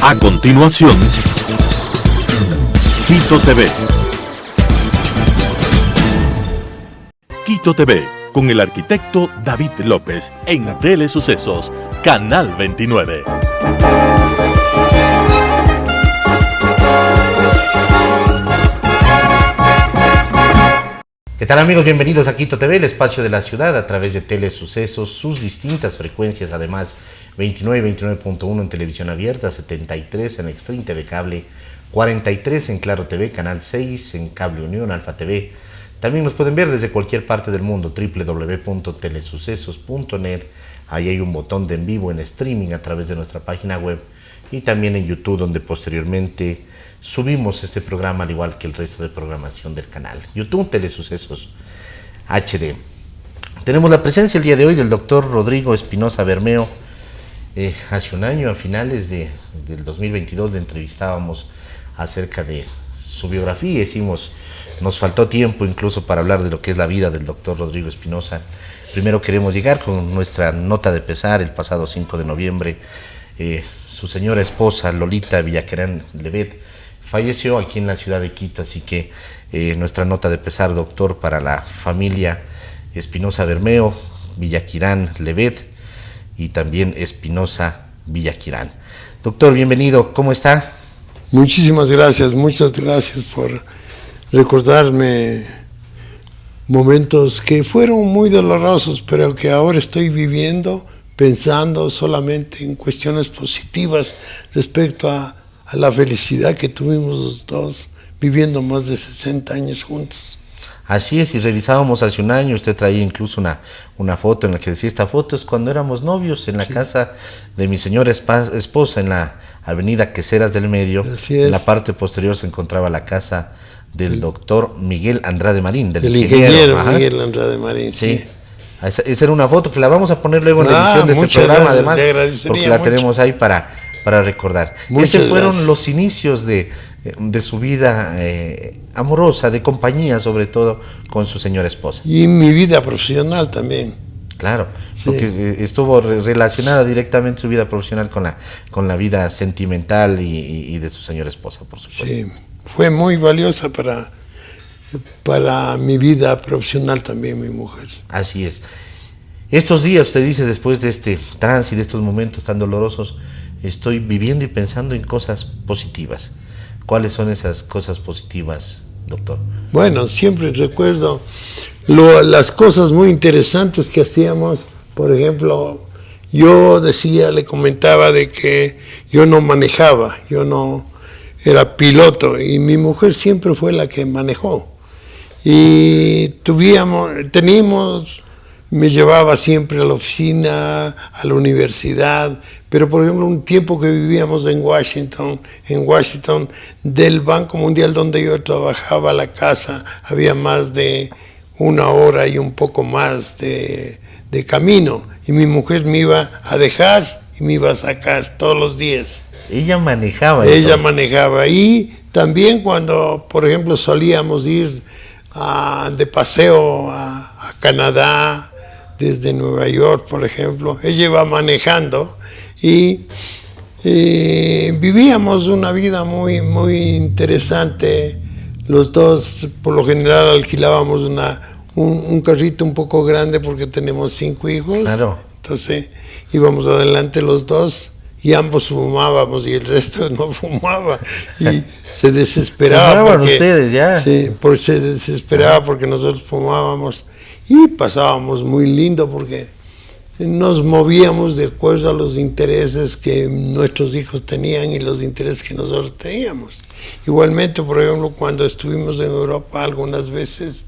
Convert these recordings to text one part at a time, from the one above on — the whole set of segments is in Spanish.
A continuación, Quito TV. Quito TV, con el arquitecto David López, en Telesucesos, Canal 29. ¿Qué tal, amigos? Bienvenidos a Quito TV, el espacio de la ciudad a través de Telesucesos, sus distintas frecuencias, además 29 y 29.1 en televisión abierta, 73 en Extreme TV Cable, 43 en Claro TV, Canal 6 en Cable Unión, Alfa TV. También nos pueden ver desde cualquier parte del mundo, www.telesucesos.net. Ahí hay un botón de en vivo en streaming a través de nuestra página web y también en YouTube, donde posteriormente subimos este programa al igual que el resto de programación del canal. YouTube, Telesucesos HD. Tenemos la presencia el día de hoy del doctor Rodrigo Espinosa Bermeo. Hace un año, a finales del 2022, le entrevistábamos acerca de su biografía. Nos faltó tiempo incluso para hablar de lo que es la vida del doctor Rodrigo Espinosa. Primero queremos llegar con nuestra nota de pesar. El pasado 5 de noviembre, su señora esposa, Lolita Villaquirán Levet, falleció aquí en la ciudad de Quito, así que nuestra nota de pesar, doctor, para la familia Espinosa Bermeo, Villaquirán Levet y también Espinosa Villaquirán. Doctor, bienvenido, ¿cómo está? Muchas gracias por recordarme momentos que fueron muy dolorosos, pero que ahora estoy viviendo pensando solamente en cuestiones positivas respecto a la felicidad que tuvimos los dos viviendo más de 60 años juntos. Así es, y revisábamos hace un año, usted traía incluso una foto en la que decía, esta foto es cuando éramos novios en la casa de mi señora esposa en la avenida Queseras del Medio. En la parte posterior se encontraba la casa del doctor Miguel Andrade Marín, del ingeniero Miguel Andrade Marín, sí. Esa era una foto que la vamos a poner luego en la edición de este programa, además, porque la tenemos ahí para recordar. Esos fueron los inicios de su vida amorosa, de compañía, sobre todo con su señora esposa. Y mi vida profesional también. Claro, sí, porque estuvo relacionada directamente su vida profesional con la vida sentimental y de su señora esposa, por supuesto. Sí, fue muy valiosa para mi vida profesional también, mi mujer. Así es. Estos días, usted dice, después de este trance y de estos momentos tan dolorosos, estoy viviendo y pensando en cosas positivas. ¿Cuáles son esas cosas positivas, doctor? Bueno, siempre recuerdo las cosas muy interesantes que hacíamos. Por ejemplo, le comentaba de que yo no manejaba, yo no era piloto, y mi mujer siempre fue la que manejó. Y me llevaba siempre a la oficina, a la universidad, pero por ejemplo un tiempo que vivíamos en Washington, del Banco Mundial donde yo trabajaba a la casa, había más de 1 hora y un poco más de camino, y mi mujer me iba a dejar y me iba a sacar todos los días. Ella manejaba. Ella manejaba, y también cuando, por ejemplo, solíamos ir de paseo a Canadá, desde Nueva York, por ejemplo, ella iba manejando y vivíamos una vida muy, muy interesante. Los dos, por lo general, alquilábamos un carrito un poco grande porque tenemos 5 hijos. Claro. Entonces íbamos adelante los dos y ambos fumábamos y el resto no fumaba y se desesperaba. ¿Fumaban ustedes ya? Sí, se desesperaba porque nosotros fumábamos. Y pasábamos muy lindo porque nos movíamos de acuerdo a los intereses que nuestros hijos tenían y los intereses que nosotros teníamos. Igualmente, por ejemplo, cuando estuvimos en Europa algunas veces,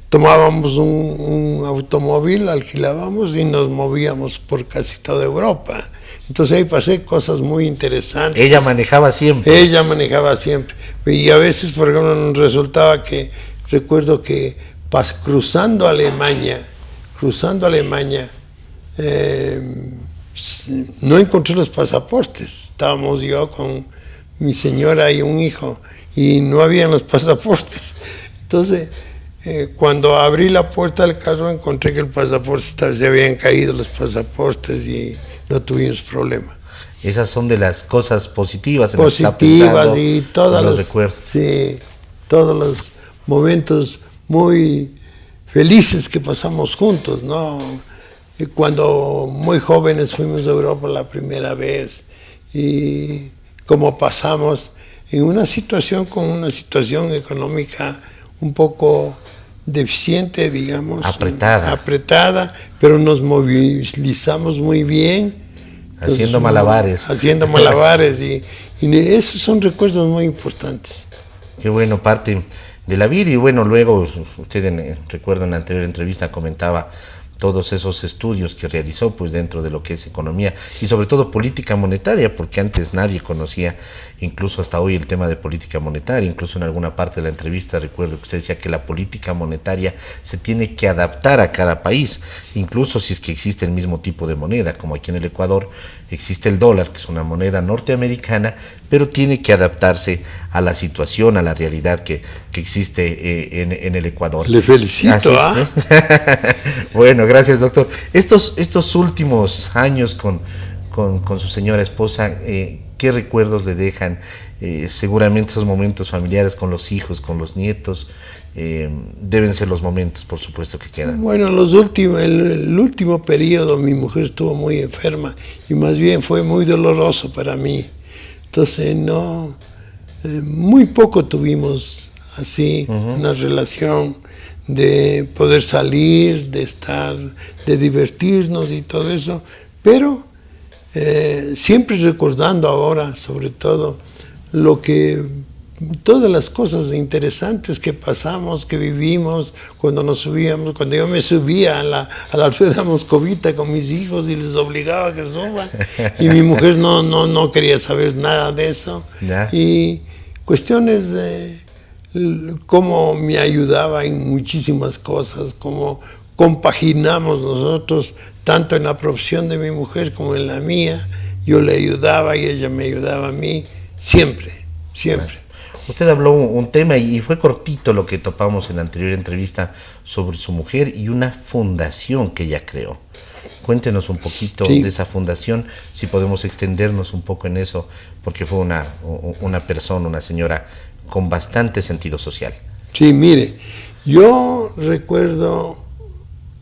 tomábamos un automóvil, alquilábamos y nos movíamos por casi toda Europa. Entonces ahí pasé cosas muy interesantes. Ella manejaba siempre. Ella manejaba siempre. Y a veces, por ejemplo, nos resultaba que, recuerdo que cruzando Alemania, no encontré los pasaportes. Estábamos yo con mi señora y un hijo y no habían los pasaportes. Entonces, cuando abrí la puerta del carro encontré que el pasaporte se habían caído los pasaportes y no tuvimos problema. Esas son de las cosas positivas en las que está Positivas pensando, y todos los recuerdos. sí, todos los momentos muy felices que pasamos juntos, ¿no? Y cuando muy jóvenes fuimos a Europa la primera vez y como pasamos en una situación con una situación económica un poco deficiente, digamos, apretada, pero nos movilizamos muy bien, Haciendo malabares. haciendo malabares y esos son recuerdos muy importantes. Qué bueno, parte de la vida. Y bueno, luego usted recuerdo en la anterior entrevista comentaba todos esos estudios que realizó pues dentro de lo que es economía y sobre todo política monetaria, porque antes nadie conocía, incluso hasta hoy, el tema de política monetaria. Incluso en alguna parte de la entrevista recuerdo que usted decía que la política monetaria se tiene que adaptar a cada país, incluso si es que existe el mismo tipo de moneda, como aquí en el Ecuador existe el dólar, que es una moneda norteamericana, pero tiene que adaptarse a la situación, a la realidad que existe en el Ecuador. Le felicito, ¿ah? Bueno, gracias, doctor. Estos últimos años con su señora esposa, ¿qué recuerdos le dejan? Seguramente esos momentos familiares con los hijos, con los nietos, deben ser los momentos, por supuesto, que quedan. Bueno, el último periodo mi mujer estuvo muy enferma y más bien fue muy doloroso para mí. Entonces, muy poco tuvimos así una relación de poder salir, de estar, de divertirnos y todo eso, pero siempre recordando ahora, sobre todo, todas las cosas interesantes que pasamos, que vivimos, cuando yo me subía a la rueda moscovita con mis hijos y les obligaba a que suban, y mi mujer no quería saber nada de eso, y cuestiones de cómo me ayudaba en muchísimas cosas, cómo compaginamos nosotros, tanto en la profesión de mi mujer como en la mía. Yo le ayudaba y ella me ayudaba a mí, siempre. Usted habló un tema y fue cortito lo que topamos en la anterior entrevista sobre su mujer y una fundación que ella creó. Cuéntenos un poquito de esa fundación, si podemos extendernos un poco en eso, porque fue una persona, una señora con bastante sentido social. Sí, mire, yo recuerdo,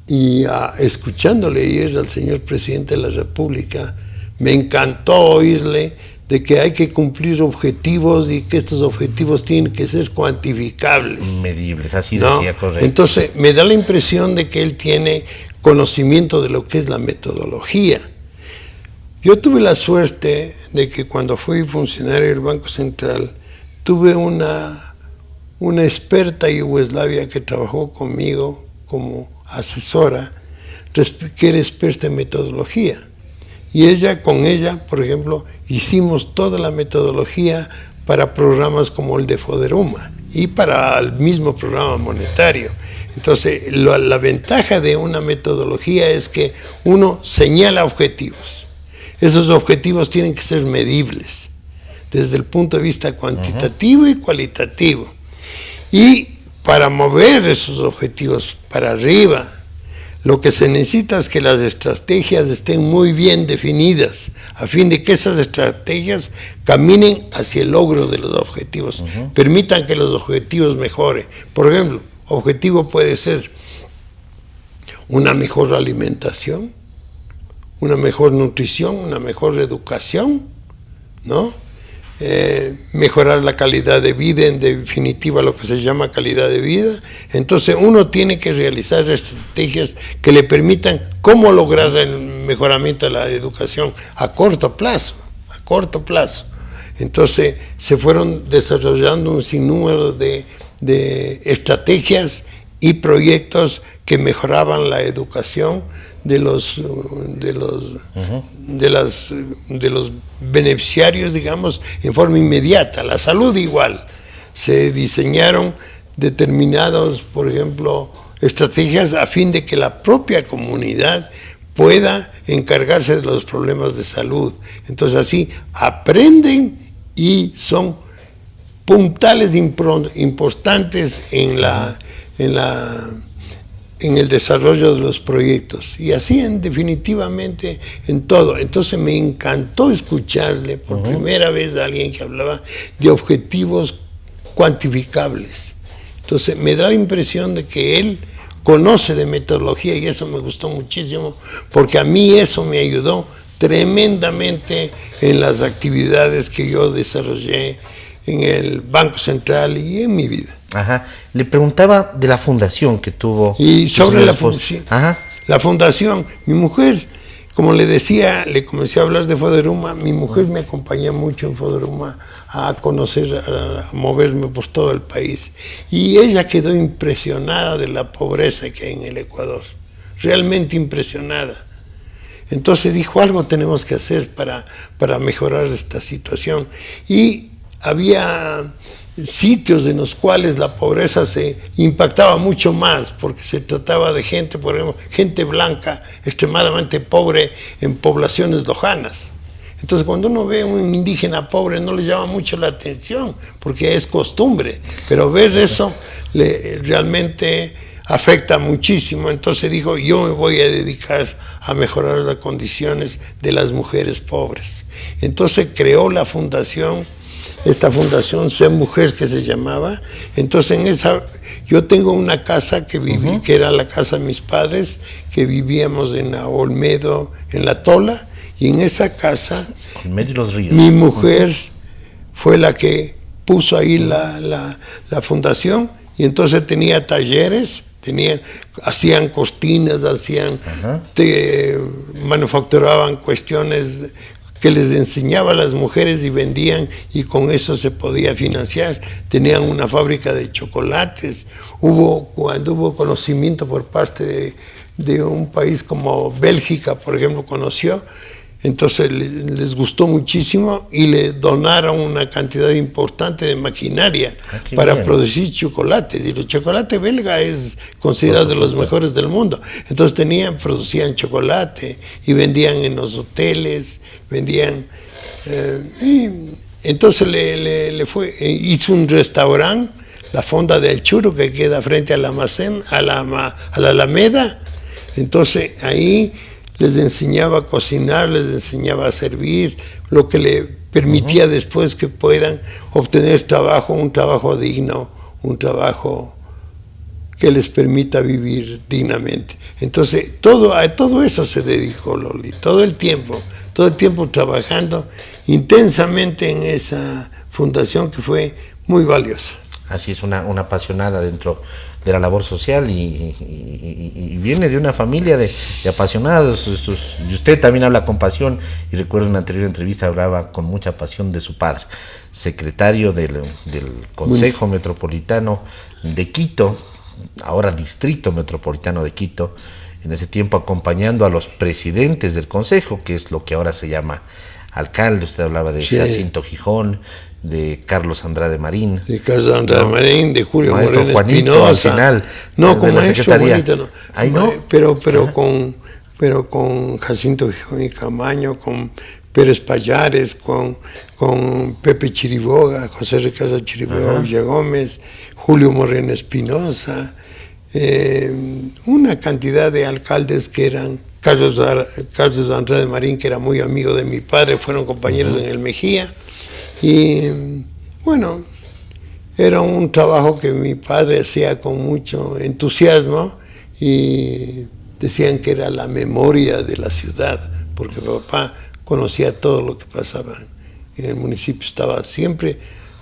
y escuchándole ayer al señor presidente de la República, me encantó oírle de que hay que cumplir objetivos y que estos objetivos tienen que ser cuantificables. Medibles, así decía, correcto. Entonces, me da la impresión de que él tiene conocimiento de lo que es la metodología. Yo tuve la suerte de que cuando fui funcionario del Banco Central, tuve una experta yugoslavia que trabajó conmigo como asesora, que era experta en metodología. Y con ella, por ejemplo, hicimos toda la metodología para programas como el de Foderuma y para el mismo programa monetario. Entonces, la ventaja de una metodología es que uno señala objetivos. Esos objetivos tienen que ser medibles desde el punto de vista cuantitativo y cualitativo. Y para mover esos objetivos para arriba, lo que se necesita es que las estrategias estén muy bien definidas, a fin de que esas estrategias caminen hacia el logro de los objetivos, permitan que los objetivos mejoren. Por ejemplo, objetivo puede ser una mejor alimentación, una mejor nutrición, una mejor educación, ¿no? Mejorar la calidad de vida, en definitiva lo que se llama calidad de vida. Entonces uno tiene que realizar estrategias que le permitan cómo lograr el mejoramiento de la educación a corto plazo. Entonces se fueron desarrollando un sinnúmero de estrategias y proyectos que mejoraban la educación de los beneficiarios, digamos, en forma inmediata. La salud igual. Se diseñaron determinados, por ejemplo, estrategias a fin de que la propia comunidad pueda encargarse de los problemas de salud. Entonces así aprenden y son puntales importantes en en el desarrollo de los proyectos y así definitivamente en todo. Entonces me encantó escucharle por primera vez a alguien que hablaba de objetivos cuantificables. Entonces me da la impresión de que él conoce de metodología y eso me gustó muchísimo porque a mí eso me ayudó tremendamente en las actividades que yo desarrollé en el Banco Central y en mi vida. Ajá. Le preguntaba de la fundación que tuvo. Y sobre la fundación. La fundación, mi mujer, como le decía, le comencé a hablar de Foderuma, mi mujer me acompañó mucho en Foderuma a conocer, a moverme por todo el país. Y ella quedó impresionada de la pobreza que hay en el Ecuador, realmente impresionada. Entonces dijo, algo tenemos que hacer para mejorar esta situación. Y había sitios en los cuales la pobreza se impactaba mucho más, porque se trataba de gente, por ejemplo, gente blanca, extremadamente pobre en poblaciones lejanas. Entonces cuando uno ve a un indígena pobre no le llama mucho la atención, porque es costumbre, pero ver eso realmente afecta muchísimo. Entonces dijo, yo me voy a dedicar a mejorar las condiciones de las mujeres pobres. Entonces creó la fundación, esta fundación Sé Mujer que se llamaba. Entonces en esa, yo tengo una casa que viví, que era la casa de mis padres, que vivíamos en la Olmedo, en la Tola, y en esa casa Olmedo y Los Ríos. Mi mujer fue la que puso ahí la fundación, y entonces tenía talleres, hacían costillas, manufacturaban cuestiones que les enseñaba a las mujeres y vendían, y con eso se podía financiar. Tenían una fábrica de chocolates. Cuando hubo conocimiento por parte de un país como Bélgica, por ejemplo, conoció, entonces les gustó muchísimo y le donaron una cantidad importante de maquinaria para producir chocolates. Y el chocolate belga es considerado de los mejores del mundo. Entonces producían chocolate y vendían en los hoteles, vendían. Y entonces hizo un restaurante, la Fonda del Churo, que queda frente al almacén, a la Alameda. Entonces ahí les enseñaba a cocinar, les enseñaba a servir, lo que le permitía después que puedan obtener trabajo, un trabajo digno, un trabajo que les permita vivir dignamente. Entonces, a todo eso se dedicó Loli, todo el tiempo trabajando intensamente en esa fundación que fue muy valiosa. Así es, una apasionada dentro de la labor social y viene de una familia de apasionados. Y usted también habla con pasión, y recuerdo en una anterior entrevista hablaba con mucha pasión de su padre, secretario del Consejo Metropolitano de Quito, ahora Distrito Metropolitano de Quito, en ese tiempo acompañando a los presidentes del Consejo, que es lo que ahora se llama alcalde. Usted hablaba de Jacinto Gijón, de Carlos Andrade Marín. De Carlos Andrade Marín, de Julio Maestro Moreno Juanito, Espinosa. Al final, no, con maestro Juanito no. Ahí no. Pero con Jacinto Gijón y Camaño, con Pérez Payares, con Pepe Chiriboga, José Ricardo Chiriboga Villagómez, Julio Moreno Espinosa, una cantidad de alcaldes que eran Carlos Andrade Marín, que era muy amigo de mi padre, fueron compañeros en el Mejía. Y bueno, era un trabajo que mi padre hacía con mucho entusiasmo y decían que era la memoria de la ciudad, porque papá conocía todo lo que pasaba en el municipio, estaba siempre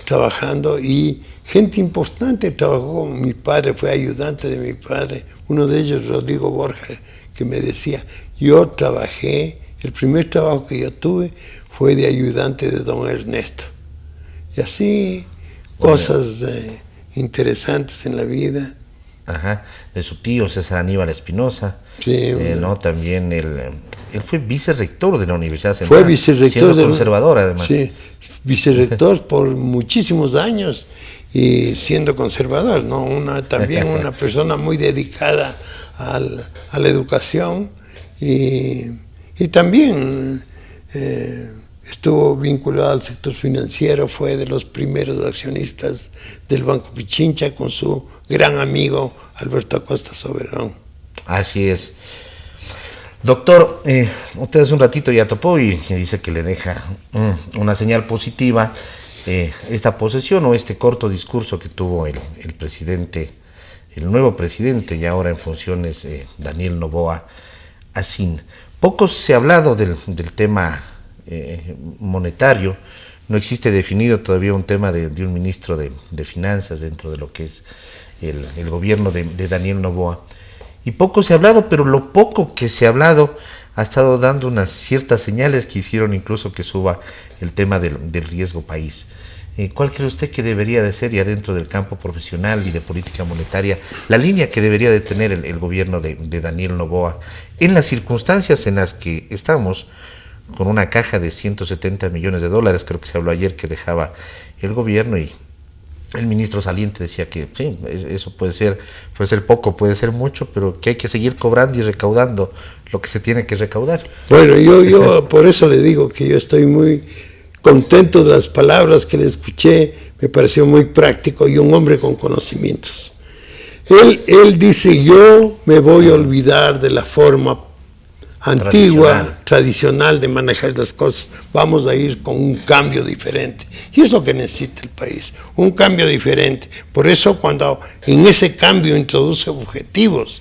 trabajando y gente importante trabajó con mi padre, fue ayudante de mi padre, uno de ellos Rodrigo Borja, que me decía, yo trabajé, el primer trabajo que yo tuve fue de ayudante de don Ernesto. Y así, cosas interesantes en la vida. Ajá, de su tío César Aníbal Espinosa. Sí, ¿no? También él fue vicerrector de la Universidad Central. Fue vicerrector. Siendo conservador, además. Sí, vicerrector por muchísimos años y siendo conservador, ¿no? También una persona muy dedicada a la educación y también estuvo vinculado al sector financiero, fue de los primeros accionistas del Banco Pichincha con su gran amigo Alberto Acosta Soberón. Así es. Doctor, usted hace un ratito ya topó y dice que le deja una señal positiva esta posesión o este corto discurso que tuvo el presidente, el nuevo presidente y ahora en funciones, Daniel Noboa Asín. Poco se ha hablado del tema monetario, no existe definido todavía un tema de un ministro de finanzas dentro de lo que es el gobierno de Daniel Noboa. Y poco se ha hablado, pero lo poco que se ha hablado ha estado dando unas ciertas señales que hicieron incluso que suba el tema del riesgo país. ¿Cuál cree usted que debería de ser ya dentro del campo profesional y de política monetaria la línea que debería de tener el gobierno de Daniel Noboa en las circunstancias en las que estamos con una caja de 170 millones de dólares, creo que se habló ayer, que dejaba el gobierno y el ministro saliente decía que sí, eso puede ser poco, puede ser mucho, pero que hay que seguir cobrando y recaudando lo que se tiene que recaudar? Bueno, yo por eso le digo que yo estoy muy contento de las palabras que le escuché, me pareció muy práctico y un hombre con conocimientos. Él dice, yo me voy a olvidar de la forma antigua, tradicional de manejar las cosas, vamos a ir con un cambio diferente. Y es lo que necesita el país, un cambio diferente. Por eso cuando en ese cambio introduce objetivos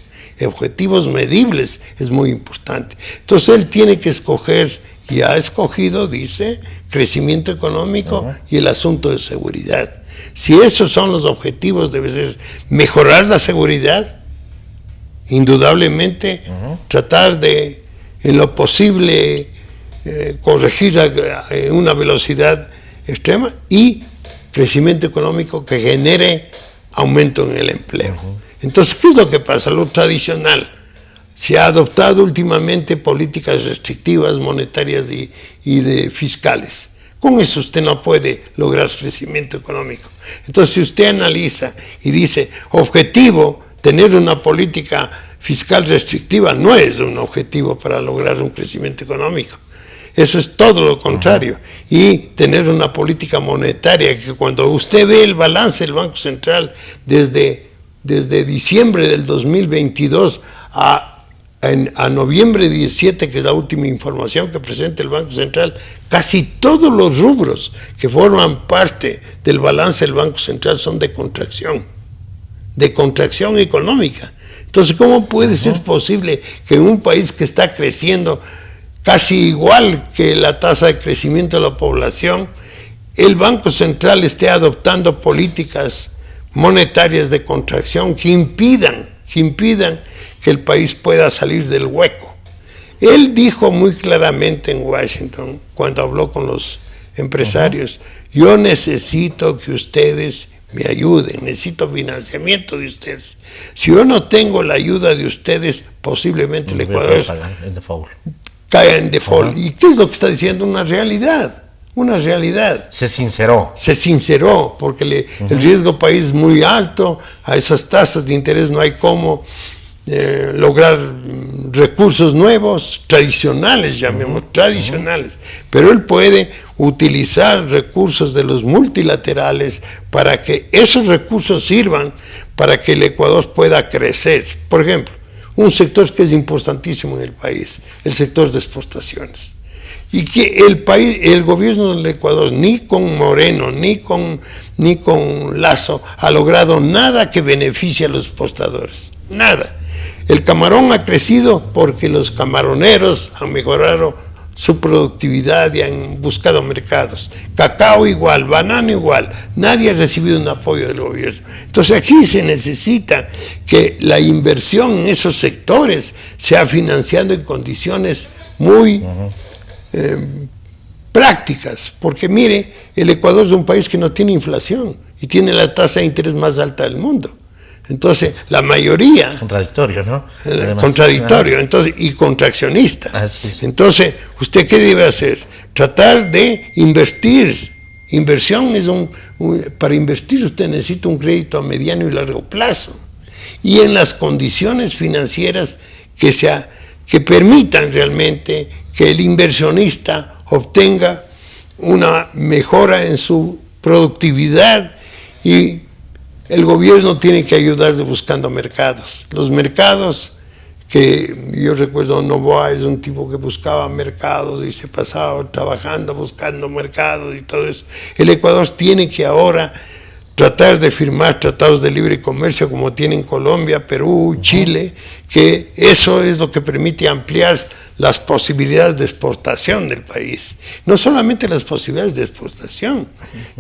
medibles, es muy importante. Entonces él tiene que escoger, y ha escogido, dice, crecimiento económico y el asunto de seguridad. Si esos son los objetivos, debe ser mejorar la seguridad, indudablemente, tratar de, en lo posible, corregir una velocidad extrema y crecimiento económico que genere aumento en el empleo. Entonces, ¿qué es lo que pasa? Lo tradicional. Se ha adoptado últimamente políticas restrictivas monetarias y de fiscales. Con eso usted no puede lograr crecimiento económico. Entonces, si usted analiza y dice, objetivo, tener una política fiscal restrictiva no es un objetivo para lograr un crecimiento económico. Eso es todo lo contrario. Y tener una política monetaria que cuando usted ve el balance del Banco Central desde diciembre del 2022 a noviembre 17, que es la última información que presenta el Banco Central, casi todos los rubros que forman parte del balance del Banco Central son de contracción económica. Entonces, ¿cómo puede ser posible que en un país que está creciendo casi igual que la tasa de crecimiento de la población, el Banco Central esté adoptando políticas monetarias de contracción que impidan que el país pueda salir del hueco? Él dijo muy claramente en Washington, cuando habló con los empresarios, yo necesito que ustedes me ayuden, necesito financiamiento de ustedes. Si yo no tengo la ayuda de ustedes, posiblemente el Ecuador caiga en default. ¿Y qué es lo que está diciendo? Una realidad. Se sinceró, porque el riesgo país es muy alto, a esas tasas de interés no hay cómo lograr recursos nuevos, tradicionales, tradicionales, pero él puede utilizar recursos de los multilaterales para que esos recursos sirvan para que el Ecuador pueda crecer. Por ejemplo, un sector que es importantísimo en el país, el sector de exportaciones. Y que el gobierno del Ecuador, ni con Moreno, ni con Lazo, ha logrado nada que beneficie a los exportadores. Nada. El camarón ha crecido porque los camaroneros han mejorado su productividad y han buscado mercados. Cacao igual, banano igual. Nadie ha recibido un apoyo del gobierno. Entonces aquí se necesita que la inversión en esos sectores sea financiando en condiciones muy prácticas, porque mire, el Ecuador es un país que no tiene inflación y tiene la tasa de interés más alta del mundo. Entonces, la mayoría... Contradictorio, ¿no? Contradictorio, entonces, y contraccionista. Así es. Entonces, ¿usted qué debe hacer? Tratar de invertir. Inversión es para invertir usted necesita un crédito a mediano y largo plazo. Y en las condiciones financieras que permitan realmente que el inversionista obtenga una mejora en su productividad, y el gobierno tiene que ayudar buscando mercados. Los mercados que yo recuerdo Novoa es un tipo que buscaba mercados y se pasaba trabajando, buscando mercados y todo eso. El Ecuador tiene que ahora tratar de firmar tratados de libre comercio como tienen Colombia, Perú, Chile, que eso es lo que permite ampliar las posibilidades de exportación del país. No solamente las posibilidades de exportación,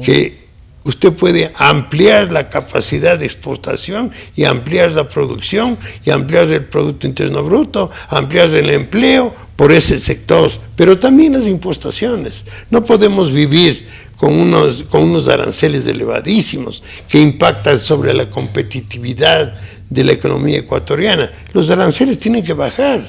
que usted puede ampliar la capacidad de exportación y ampliar la producción y ampliar el Producto Interno Bruto, ampliar el empleo por ese sector, pero también las importaciones. No podemos vivir con unos aranceles elevadísimos que impactan sobre la competitividad de la economía ecuatoriana. Los aranceles tienen que bajar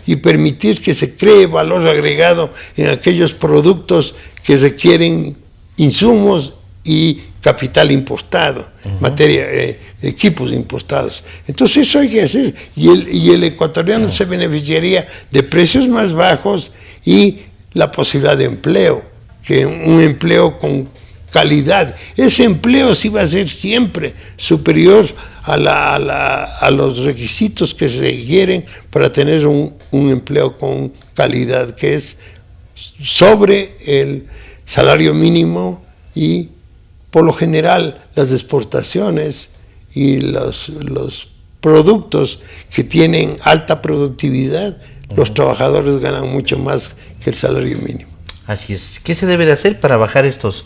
y permitir que se cree valor agregado en aquellos productos que requieren insumos y capital importado, equipos importados. Entonces eso hay que hacer y el ecuatoriano se beneficiaría de precios más bajos y la posibilidad de empleo, que un empleo con calidad. Ese empleo sí va a ser siempre superior a los requisitos que se requieren para tener un empleo con calidad, que es sobre el salario mínimo y por lo general las exportaciones y los productos que tienen alta productividad, los trabajadores ganan mucho más que el salario mínimo. Así es. ¿Qué se debe de hacer para bajar estos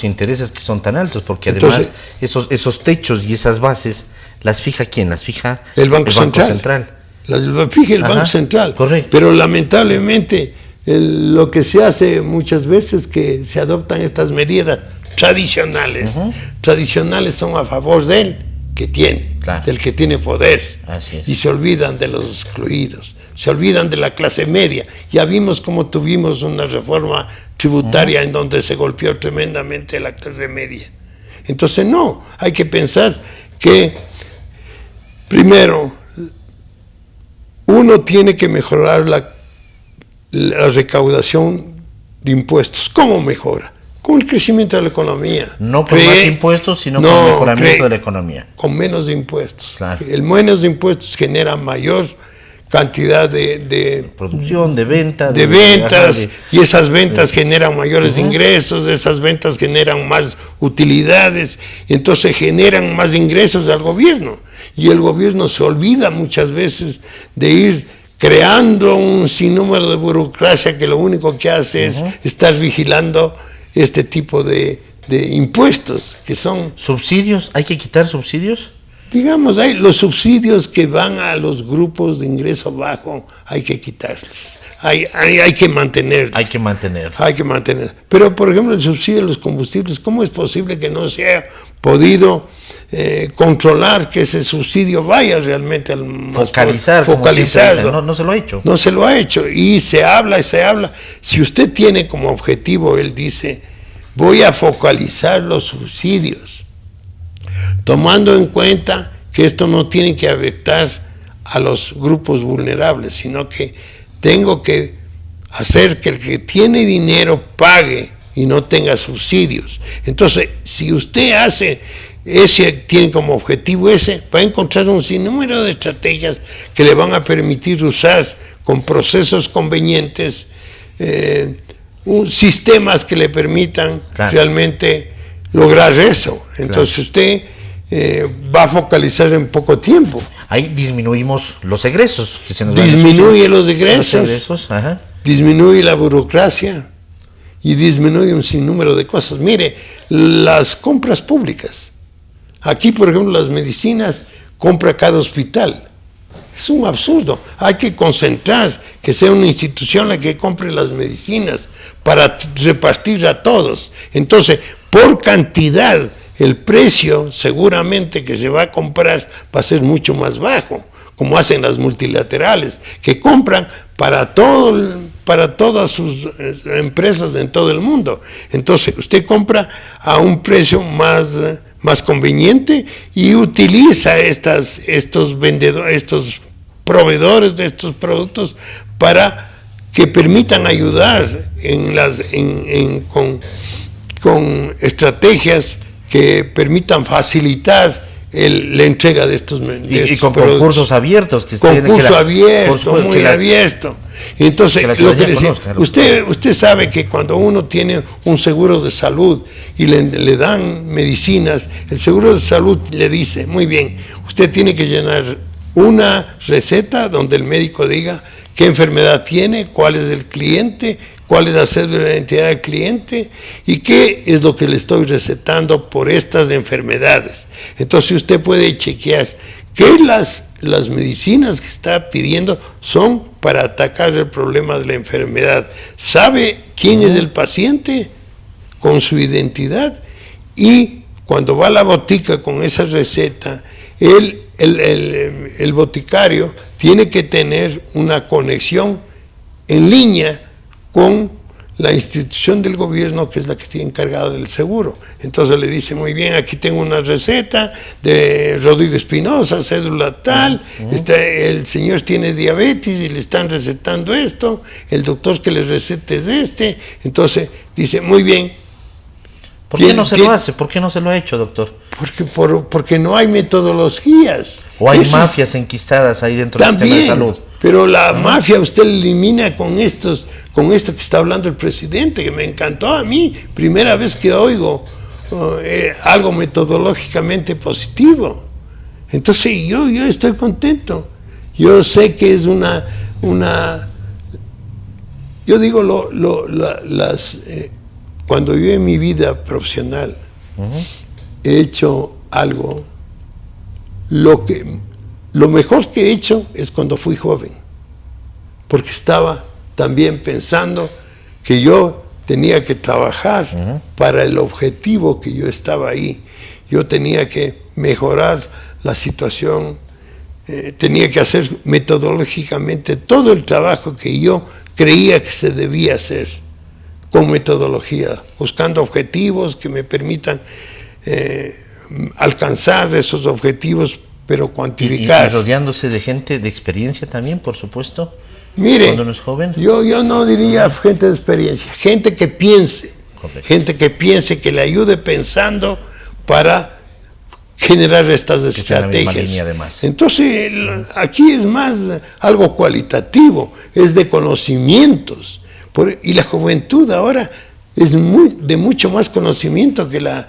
intereses que son tan altos? Porque además esos techos y esas bases, ¿las fija quién? ¿Las fija el Banco Central? Las fija el Banco Central. Correcto. Pero lamentablemente lo que se hace muchas veces que se adoptan estas medidas tradicionales. Tradicionales son a favor del que tiene, del que tiene poder. Así es. Y se olvidan de los excluidos. Se olvidan de la clase media. Ya vimos cómo tuvimos una reforma tributaria en donde se golpeó tremendamente la clase media. Entonces no, hay que pensar que primero uno tiene que mejorar la recaudación de impuestos. ¿Cómo mejora? Con el crecimiento de la economía. No con más impuestos, sino con el mejoramiento de la economía. Con menos impuestos. Claro. El menos impuestos genera mayor cantidad de producción, de ventas, y esas ventas generan mayores ingresos, esas ventas generan más utilidades, entonces generan más ingresos al gobierno, y el gobierno se olvida muchas veces de ir creando un sinnúmero de burocracia que lo único que hace es estar vigilando este tipo de impuestos, que son... ¿Subsidios? ¿Hay que quitar subsidios? Digamos, los subsidios que van a los grupos de ingreso bajo hay que quitarlos, hay que mantenerlos. Hay que mantener. Pero, por ejemplo, el subsidio de los combustibles, ¿cómo es posible que no se haya podido controlar que ese subsidio vaya realmente al focalizar? No se lo ha hecho. No se lo ha hecho, y se habla. Si usted tiene como objetivo, él dice, voy a focalizar los subsidios, tomando en cuenta que esto no tiene que afectar a los grupos vulnerables, sino que tengo que hacer que el que tiene dinero pague y no tenga subsidios. Entonces, si usted tiene como objetivo ese, va a encontrar un sinnúmero de estrategias que le van a permitir usar con procesos convenientes, sistemas que le permitan realmente lograr eso. Entonces usted va a focalizar en poco tiempo. Ahí disminuimos los egresos. Disminuye los egresos, disminuye la burocracia y disminuye un sinnúmero de cosas. Mire, las compras públicas. Aquí, por ejemplo, las medicinas compra cada hospital. Es un absurdo. Hay que concentrar, que sea una institución la que compre las medicinas para repartir a todos. Entonces, por cantidad, el precio seguramente que se va a comprar va a ser mucho más bajo, como hacen las multilaterales, que compran para todas sus empresas en todo el mundo. Entonces, usted compra a un precio más conveniente y utiliza estos proveedores de estos productos para que permitan ayudar con estrategias que permitan facilitar la entrega de estos y con concursos abiertos que concurso abierto, muy abierto. Entonces, lo que decía, usted sabe que cuando uno tiene un seguro de salud y le dan medicinas, el seguro de salud le dice, muy bien, usted tiene que llenar una receta donde el médico diga qué enfermedad tiene, cuál es el cliente, cuál es la cédula de identidad del cliente y qué es lo que le estoy recetando por estas enfermedades. Entonces usted puede chequear que las medicinas que está pidiendo son para atacar el problema de la enfermedad. ¿Sabe quién es el paciente? Con su identidad, y cuando va a la botica con esa receta, el boticario tiene que tener una conexión en línea con la institución del gobierno, que es la que está encargada del seguro. Entonces le dice, muy bien, aquí tengo una receta de Rodrigo Espinosa, cédula tal, el señor tiene diabetes y le están recetando esto, el doctor que le recete es este. Entonces dice, muy bien. ¿Por qué no se lo hace? ¿Por qué no se lo ha hecho, doctor? Porque no hay metodologías. ¿O hay mafias enquistadas ahí dentro del sistema de salud? Pero la mafia usted la elimina con esto que está hablando el presidente, que me encantó a mí, primera vez que oigo algo metodológicamente positivo. Entonces yo estoy contento. Yo sé que es yo digo cuando yo en mi vida profesional he hecho algo, lo mejor que he hecho es cuando fui joven, porque estaba también pensando que yo tenía que trabajar para el objetivo que yo estaba ahí. Yo tenía que mejorar la situación, tenía que hacer metodológicamente todo el trabajo que yo creía que se debía hacer, con metodología, buscando objetivos que me permitan alcanzar esos objetivos, pero cuantificar. Y rodeándose de gente de experiencia también, por supuesto. Mire, cuando uno es joven. Yo no diría gente de experiencia, gente que piense. Correcto. Gente que piense, que le ayude pensando para generar estas estrategias. Entonces, aquí es más algo cualitativo, es de conocimientos. Y la juventud ahora es de mucho más conocimiento que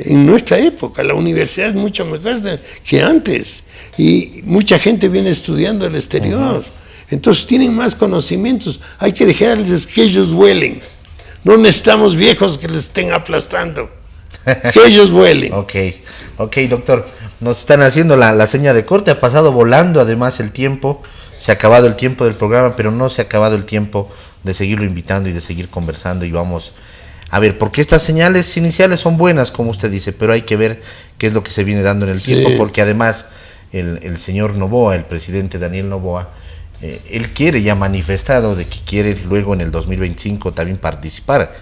en nuestra época. La universidad es mucho mejor que antes, y mucha gente viene estudiando al exterior. Entonces tienen más conocimientos. Hay que dejarles que ellos vuelen. No necesitamos viejos que les estén aplastando. Que ellos vuelen. Ok, doctor. Nos están haciendo la seña de corte. Ha pasado volando además el tiempo. Se ha acabado el tiempo del programa, pero no se ha acabado el tiempo de seguirlo invitando y de seguir conversando. Y vamos a ver, porque estas señales iniciales son buenas, como usted dice, pero hay que ver qué es lo que se viene dando en el tiempo, porque además el señor Noboa, el presidente Daniel Noboa, él ya ha manifestado de que quiere luego en el 2025 también participar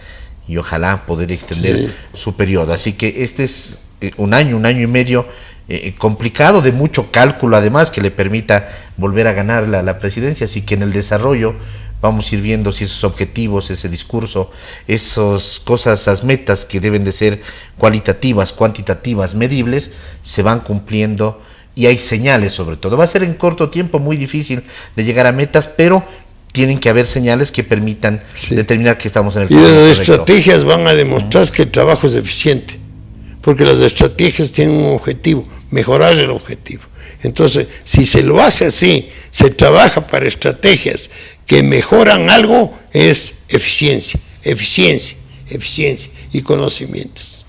y ojalá poder extender su periodo. Así que este es un año y medio complicado, de mucho cálculo además, que le permita volver a ganar la presidencia. Así que en el desarrollo vamos a ir viendo si esos objetivos, ese discurso, esas cosas, esas metas que deben de ser cualitativas, cuantitativas, medibles, se van cumpliendo. Y hay señales, sobre todo. Va a ser en corto tiempo muy difícil de llegar a metas, pero tienen que haber señales que permitan determinar que estamos en el camino correcto. Y las estrategias van a demostrar que el trabajo es eficiente, porque las estrategias tienen un objetivo, mejorar el objetivo. Entonces, si se lo hace así, se trabaja para estrategias que mejoran algo, es eficiencia y conocimientos.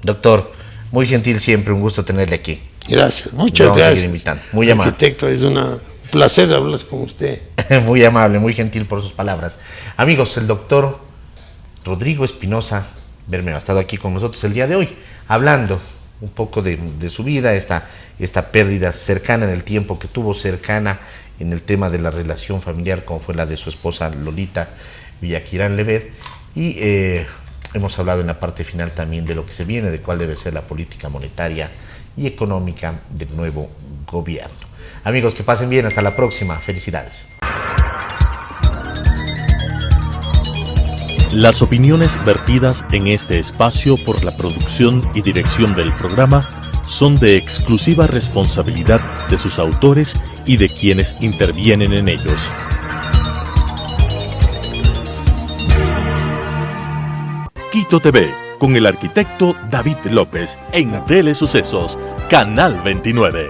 Doctor, muy gentil siempre, un gusto tenerle aquí. Gracias, muchas gracias. Muy amable. Arquitecto, es un placer hablar con usted. Muy amable, muy gentil por sus palabras. Amigos, el doctor Rodrigo Espinosa Bermeo ha estado aquí con nosotros el día de hoy, hablando un poco de su vida, esta pérdida cercana en el tiempo que tuvo, cercana en el tema de la relación familiar, como fue la de su esposa Lolita Villaquirán Levet, y hemos hablado en la parte final también de lo que se viene, de cuál debe ser la política monetaria y económica del nuevo gobierno. Amigos, que pasen bien, hasta la próxima, felicidades. Las opiniones vertidas en este espacio por la producción y dirección del programa son de exclusiva responsabilidad de sus autores y de quienes intervienen en ellos. Quito TV, con el arquitecto David López, en Telesucesos, Canal 29.